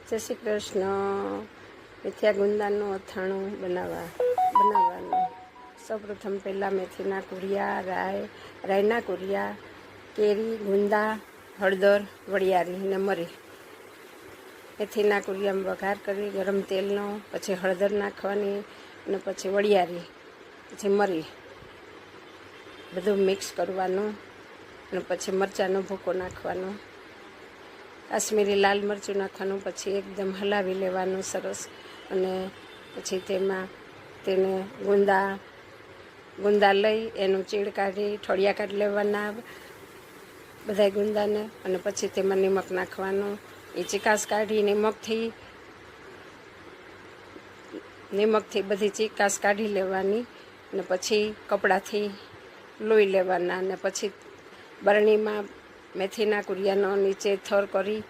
જય શ્રી કૃષ્ણ. મેથીયા ગુંદાનું અથાણું બનાવવાનું. સૌપ્રથમ પહેલાં મેથીના કુરિયા, રાયના કુરિયા, કેરી, ગુંદા, હળદર, વરિયાળી અને મરી. મેથીના કુરિયામાં વઘાર કરી ગરમ તેલનો, પછી હળદર નાખવાની અને પછી વરિયાળી, પછી મરી બધું મિક્સ કરવાનું અને પછી મરચાંનો ભૂકો નાખવાનો, કાશ્મીરી લાલ મરચું નાખવાનું, પછી એકદમ હલાવી લેવાનું સરસ. અને પછી તેને ગુંદા લઈ એનું ચીડ કાઢી ઠળિયા કાઢી લેવાના બધા ગુંદાને, અને પછી તેમાં નિમક નાખવાનું. એ ચીકાશ કાઢી નિમકથી બધી ચીકાશ કાઢી લેવાની અને પછી કપડાથી લોહી લેવાના. અને પછી બરણીમાં મેથીના કુરિયાનો નીચે થર કરી